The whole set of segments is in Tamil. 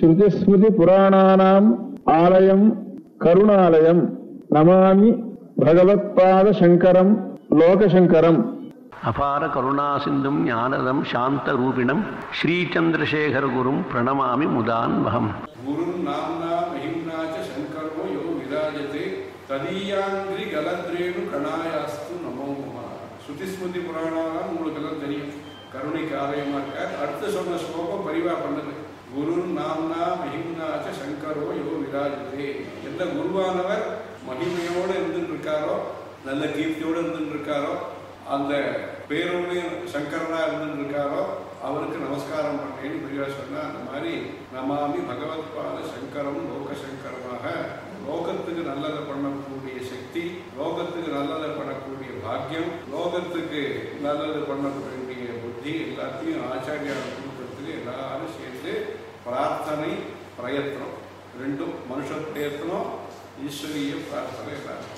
ஸ்ருதிஸ்மிருதி புராணானாம் ஆலயம் கருணாலயம் நமாமி பகவத்பாத சங்கரம் லோகசங்கரம். அபார கருணா சிந்தும் ஞானதம் சாந்த ரூபிணம் ஸ்ரீச்சந்திரசேகர குரும் பிரணமாமி முதான்வகம். குரு நாம்னா மஹிம்னாச்ச சங்கரோ யோ விராஜதே ததீயாங்கிரி கலத்ரேனு கணாயாஸ்து நமோ நம. ஸ்ருதிஸ்மிருதி புராணாலாம் உங்களுக்கு எல்லாம் தெரியும், கருணைக்கு ஆலயமா இருக்கார். அடுத்து சொன்ன ஸ்லோகம் பரிவா பண்ணுது. குரு நாம்னா மஹிம்னாச்ச சங்கரோ யோ விராஜதே. எந்த குருவானவர் மகிமையோடு இருந்துட்டு இருக்காரோ, நல்ல கீர்த்தியோடு இருந்துட்டு இருக்காரோ, அந்த பேரோடு சங்கரனா இருந்துட்டு இருக்காரோ அவருக்கு நமஸ்காரம் பண்ணேன்னு பெரியவா சொன்னா. அந்த மாதிரி நமாமி பகவத்பாத சங்கரம் லோகசங்கரமாக லோகத்துக்கு நல்லதை பண்ணக்கூடிய சக்தி, லோகத்துக்கு நல்லதை பண்ணக்கூடிய பாக்கியம், லோகத்துக்கு நல்லது பண்ணக்கூடிய புத்தி எல்லாத்தையும் ஆச்சாரியார் கொடுக்கறதுக்கு எல்லாரும் சேர்ந்து பிரார்த்தனை பிரயத்னம் ரெண்டும், மனுஷ பிரயத்னம் ஈஸ்வரிய பிரார்த்தனை எல்லாரும்.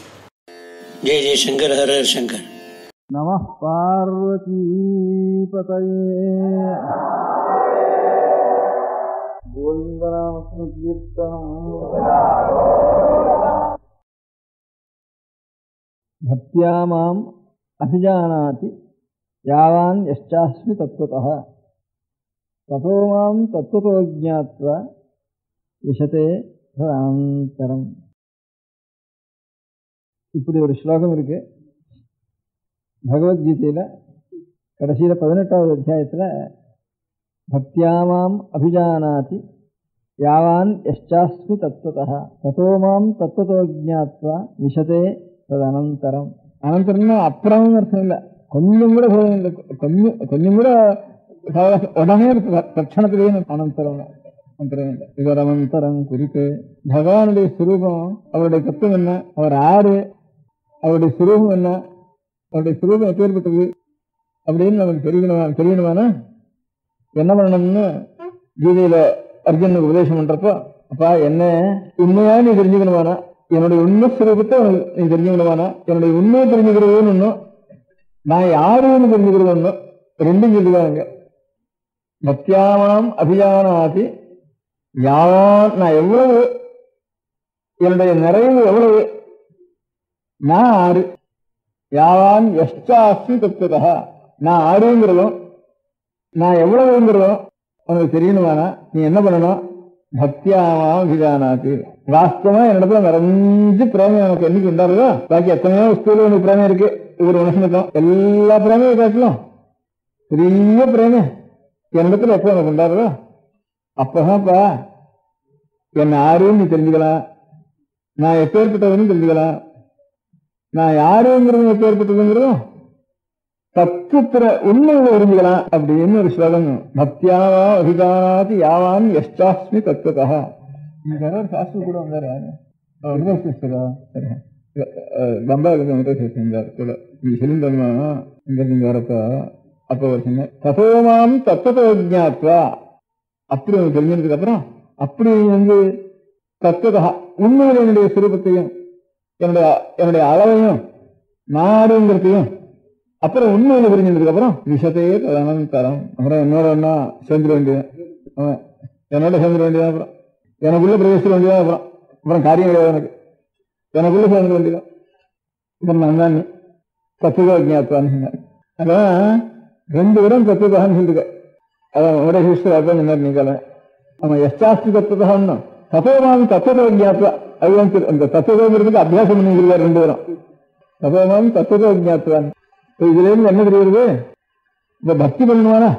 ஜெய ஜெய சங்கர், ஹர ஹர சங்கர். நமः பார்வதீபதயே. கோவிந்தநாமசங்கீர்த்தனம். பக்த்யா மாம் அபிஜானாதி யாவான் யஷ்சாஸ்மி தத்வதः ததோ மாம் தத்வதோ ஜ்ஞாத்வா விஷதே ததனந்தரம். இப்படி ஒரு ஸ்லோகம் இருக்கு பகவத்கீதையில். கடைசியில் 18வது அத்தியாயத்தில் பக்தியாமாம் அபிஜானாதி யாவான் யஷ்சாஸ்மி தத்வதः ததோ மாம் தத்வதோ ஜ்ஞாத்வா விஷதே ததனந்தரம். அனந்தரம்னா அப்புறம்னு அர்த்தம் இல்லை, கொஞ்சம் கூட கொஞ்சம் கூட உடனே தட்சணத்திலேயே அனந்தரம் அனந்தரம் இல்லை. இவர் அனந்தரம் குறித்து பகவானுடைய சுரூபம், அவருடைய தத்துவம் என்ன, அவர் யாரு, அவருடைய சுரூபம் என்ன, அவருடைய சுரூபம் எப்பேற்பட்டது அப்படின்னு நமக்கு தெரியணுமானா என்ன பண்ணணும்னு கீதையில அர்ஜுனுக்கு உபதேசம் பண்றப்போ, அப்பா என்ன உண்மையா நீ தெரிஞ்சுக்கணுமானா, என்னுடைய உண்மை சுரூபத்தை நீ தெரிஞ்சுக்கணுமானா, என்னுடைய உண்மையை தெரிஞ்சுக்கிறதுன்னு ஒன்றும், நான் யாருன்னு தெரிஞ்சுக்கிறது ஒன்றும், ரெண்டும் சொல்லுவாங்க. பக்தியாமாம் அபிஜானாதி யாவான், நான் எவ்வளவு, என்னுடைய நிறைவு எவ்வளவு, நான் ஆறு, யாவான் யஷ்சாஸ்மி தத்வதः, நான் ஆறுங்கிறதும் நான் எவ்வளவுங்கிறதும் உனக்கு தெரியணுமானா நீ என்ன பண்ணணும், பக்தியாமாம் அபிஜானாதி. வாஸ்தவமா என்னிடத்துல நிறைஞ்சு பிரேமம் எனக்கு என்னைக்கு உண்டாருதோ, பாக்கி எத்தனையோ வஸ்துல உனக்கு பிரேமம் இருக்கு, இவர் மனுஷனுக்கும் எல்லா பிரேமையும் காட்டலாம் பெரிய பிரேமம் என்னிடத்துல எப்போ உனக்கு உண்டாருதோ அப்பதான்ப்பா என்ன ஆறுன்னு நீ தெரிஞ்சுக்கலாம், நான் எப்பேற்பட்டவன்னு தெரிஞ்சுக்கலாம், நான் யாருங்கிறது எப்பேற்பட்டதுங்கிறதும் தத்துவத்துல உண்மையில அறிஞ்சுக்கலாம் அப்படின்னு ஒரு ஸ்லோகம். பக்தியாவா அபிஜானாதி யாவான் யஷ்சாஸ்மி தத்வதः. ஒரு சாஸ்திரம் கூட வந்தாரு, சொல்லிருந்தோமா இங்க வரப்ப அப்ப ஒரு சின்ன ததோமாம் தத்துவ ஜ்ஞாத்வா, அப்படி தெரிஞ்சதுக்கு அப்புறம் அப்படி தத்துவதா உண்மையில என்னுடைய சுரூபத்தையும் என்னுடைய அளவையும் நாடுங்கிறதையும் அப்புறம் உண்மையில புரிஞ்சதுக்கு அப்புறம் விஷத்தையே தரம். அப்புறம் என்னோட ஒன்னா சேர்ந்துட வேண்டியது, என்னோட சேர்ந்துட வேண்டியதான், அப்புறம் எனக்குள்ள பிரவேசிக்க வேண்டியதான், அப்புறம் காரியம் கிடையாது எனக்கு, எனக்குள்ள சேர்ந்துட வேண்டியதான். அப்புறம் நான் தான் தத்துவ ஜ்ஞாத்வான்னு சொன்னேன். அதான் ரெண்டு பேரும் தத்துவதான்னு சொல்லிருக்க. அதான் உடைய சிஸ்டர் சொன்னார் நீங்கள. அவன் எஷ்டாஸ்தி தத்துவதான்னு தத்துவமாவும் தத்துவ ஜ்ஞாத்வா, அதுதான் அந்த தத்துவங்கிறதுக்கு அபியாசம் பண்ணிருக்காரு ரெண்டு பேரும். தத்துவமாவும் தத்துவ ஜ்ஞாத்வான்னு. இதுல இருந்து என்ன தெரியுது, இந்த பக்தி பண்ணுவானா,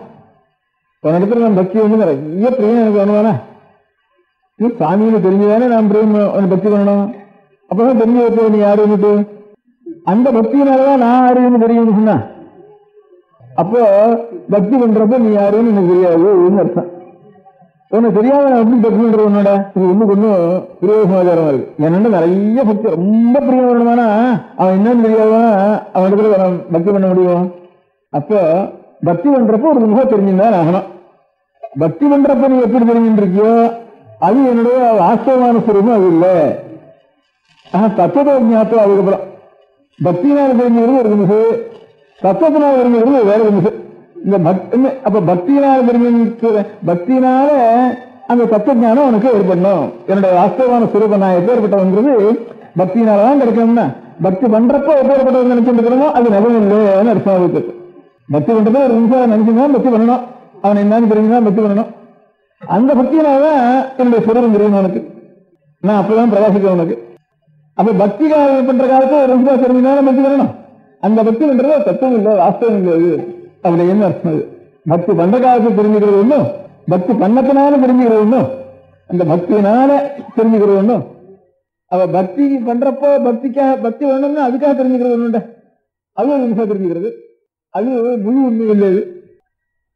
போன இடத்துல நான் பக்தி வந்து நிறைய பிரியம் எனக்கு பண்ணுவானா, இது சாமியில தெரிஞ்சுதானே நான் பிரியம் பக்தி பண்ணணும். அப்பதான் தெரிஞ்சு வைப்போ நீ யாருன்னுட்டு, அந்த பக்தியினாலதான் நான் யாருன்னு தெரியும்னு சொன்னா, அப்போ பக்தி பண்றப்ப நீ யாருன்னு எனக்கு தெரியாது அர்த்தம். உனக்கு தெரியாத நான் எப்படி பக்தி பண்றது உன்னோட, இது ஒண்ணுக்கு ஒன்னும் பிரிய சமாச்சாரமா இருக்கு. என்னென்ன நிறைய பக்தி ரொம்ப பிரியம் வரணுமானா அவன் என்னன்னு தெரியாதான் அவன் இடத்துல பக்தி பண்ண முடியும். அப்போ பக்தி பண்றப்ப ஒரு முகம் தெரிஞ்சுதான் ஆகணும். பக்தி பண்றப்ப நீ எப்படி தெரிஞ்சுட்டு இருக்கியோ அது என்னுடைய வாஸ்தவமான சுரூபம், அது இல்லை. தத்துவ ஞாபகம். அதுக்கப்புறம் பக்தினால தெரிஞ்சுக்கிறது ஒரு நிமிஷம், தத்துவத்தினால தெரிஞ்சுக்கிறது வேற நிமிஷம். இந்த அப்ப பக்தியினால தெரிஞ்ச பக்தியினால அந்த தத்துவ ஞானம் உனக்கு ஏற்படணும். என்னுடைய வாஸ்தவமான சுரூபம் நான் எப்பேற்பட்டவங்கிறது பக்தியினாலதான் கிடைக்கணும்னா, பக்தி பண்றப்போ எப்பேற்பட்டவங்க நினைச்சுட்டு இருக்கிறோமோ அது நிலம் இல்லைன்னு அர்த்தம். பக்தி பண்றது ஒரு நிமிஷம் நினைச்சுதான் பக்தி பண்ணணும், அவன் என்னன்னு தெரிஞ்சுதான் பக்தி பண்ணணும். அந்த பக்தியினாலதான் என்னுடைய சுரூபம் தெரியும் உனக்கு, நான் அப்பதான் பிரகாசிக்க உனக்கு. அப்ப பக்தி பண்ற காலத்துல ஒரு நிமிஷம் தெரிஞ்சுதான் பக்தி பண்ணணும். அந்த பக்தி பண்றது தத்துவம் இல்லை, வாஸ்தவம் இல்லை அப்படின்னு அர்த்தம். பக்தி பண்ற காலத்துக்கு தெரிஞ்சுக்கிறது ஒண்ணும், பக்தி பண்ணத்தினால தெரிஞ்சுக்கிறது ஒண்ணும், அந்த பக்தியினால தெரிஞ்சுக்கிறது ஒண்ணும். அவ பக்தி பண்றப்போ பக்தி வேணும்னு அதுக்காக தெரிஞ்சுக்கிறது ஒண்ணுண்ட, அது ஒரு நிமிஷம் தெரிஞ்சுக்கிறது, அது முழு உண்மை இல்லை.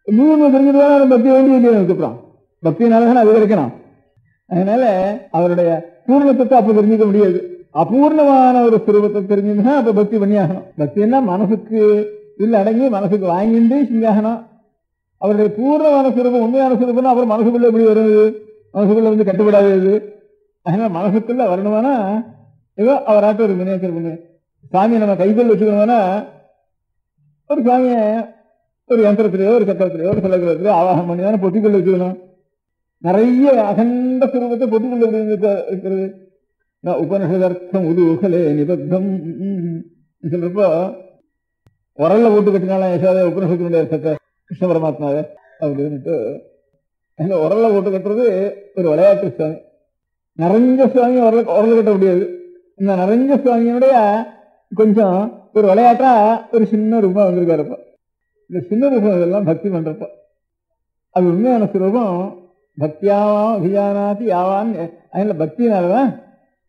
முழு உண்மை தெரிஞ்சுக்கிறதா பக்தி வேண்டிய இல்லையா அதுக்கப்புறம் பக்தியினாலதான் அது கிடைக்கணும். அதனால அவருடைய பூர்ணத்துவத்தை அப்ப தெரிஞ்சுக்க முடியாது. அபூர்ணமான ஒரு சுரூபத்தை தெரிஞ்சுன்னா அப்ப பக்தி பண்ணி ஆகணும். பக்தின்னா மனசுக்கு இல்ல அடங்கி மனசுக்கு வாங்கிட்டு செஞ்சாகணும். அவருடைய பூர்ணமான சுரூபம் உண்மையான சுரூபம் அப்புறம் மனசுக்குள்ள எப்படி வருது, மனசுக்குள்ள வந்து கட்டுப்படாது. அதனால மனசுக்குள்ள வரணுமானா ஏதோ அவராட்ட ஒரு மினியேச்சர் பண்ணு சாமியை நம்ம கைக்குள்ள வச்சுக்கணும்னா ஒரு சாமிய ஒரு யந்திரத்திலேயோ ஒரு சக்கரத்திலேயோ ஒரு சிலத்திலேயோ ஆவாகம் பண்ணி தானே பொட்டிக்குள்ள வச்சுக்கணும். நிறைய அகண்ட சுரூபத்தை பொட்டிக்குள்ள இருக்கிறது. உபனிஷதர்த்தம் உதுகலே நிபத்தம் சொல்றப்போ உரல்ல போட்டு கட்டினாலும் யசோதா உபனிஷத்தினுடைய அர்த்தத்தை கிருஷ்ண பரமாத்மாவை அப்படின்ட்டு உரல்ல போட்டு கட்டுறது ஒரு விளையாட்டு சுவாமி. நிறைஞ்ச சுவாமி உரல கட்ட முடியாது. இந்த நிறைஞ்ச சுவாமியோடைய கொஞ்சம் ஒரு விளையாட்டா ஒரு சின்ன ரூபம் வந்திருக்காருப்ப. இந்த சின்ன ரூபம் இதெல்லாம் பக்தி பண்றப்ப அது உண்மையான சுரூபம். பக்தியாவான் அபிஜானாதி யாவான். அதனால பக்தினாலதான்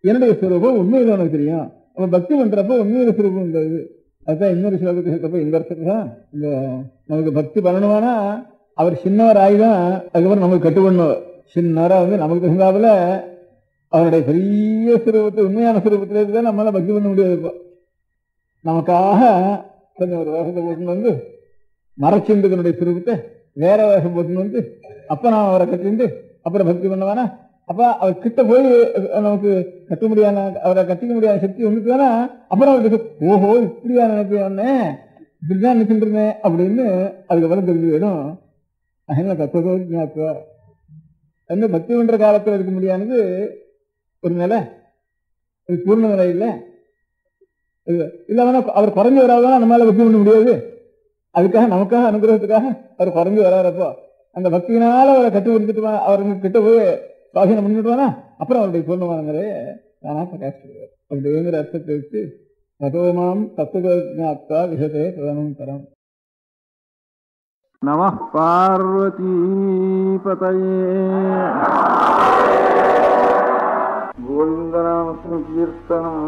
என்னுடைய சுரூபம் உண்மையில உனக்கு தெரியும். அப்ப பக்தி பண்றப்ப உண்மையில சுரூபம் இருந்தது. அதுதான் இன்னொரு சிலபத்தை சேர்த்தப்ப இந்த இடத்துக்குதான் இந்த நமக்கு பக்தி பண்ணணுமானா அவர் சின்னவர் ஆகிதான் அதுக்கப்புறம் நமக்கு கட்டுப்படணும். சின்னவரா வந்து நமக்கு தகுந்தாப்புல அவருடைய பெரிய சுரூபத்தை உண்மையான சுரூபத்தில இருக்குதான் நம்மளால பக்தி பண்ண முடியாது. இப்போ நமக்காக கொஞ்சம் ஒரு வேஷத்தை போட்டுன்னு வந்து மறைச்சிருந்துக்கனுடைய சுரூபத்தை வேற வேஷம் போட்டுன்னு வந்து அப்ப நான் அவரை கட்டிண்டு அப்புறம் பக்தி பண்ணுவானா அப்ப அவர் கிட்ட போய் நமக்கு கட்ட முடியாத அவரை கட்டிக்க முடியாத சக்தி வந்துட்டுனா அப்புறம் அவருக்கு ஓஹோ இப்படியா நினைப்பேன் இப்படிதான் நினைச்சுட்டு இருந்தேன் அப்படின்னு அதுக்கப்புறம் தெரிஞ்சு போயிடும். அதனால தத்துவ என்ன பக்தி பண்ற காலத்துல இருக்க முடியானது ஒரு நிலை, ஒரு பூர்ண நிலை இல்லை. இல்ல அவர் குறைஞ்சு வராதான் நம்மளால பக்தி பண்ண முடியாது. அதுக்காக நமக்காக அனுகிரகத்துக்காக அவர் குறைஞ்சு வராறப்போ அந்த பக்தியினால அவரை கட்டுப்படுத்திட்டு அவருக்கு கிட்ட போய் சுவாசனம் பண்ணிட்டுவானா அப்புறம் அவருடைய பூர்ணமானங்களே நானா பிரகாசிடுவார் அப்படிங்கிற அர்த்தத்தை வச்சு ததோமாம் தத்துவஜாத்வா விஷதே பிரதமம் தரம். நமः பார்வதி பதயே. கோவிந்தநாம கீர்த்தனம்.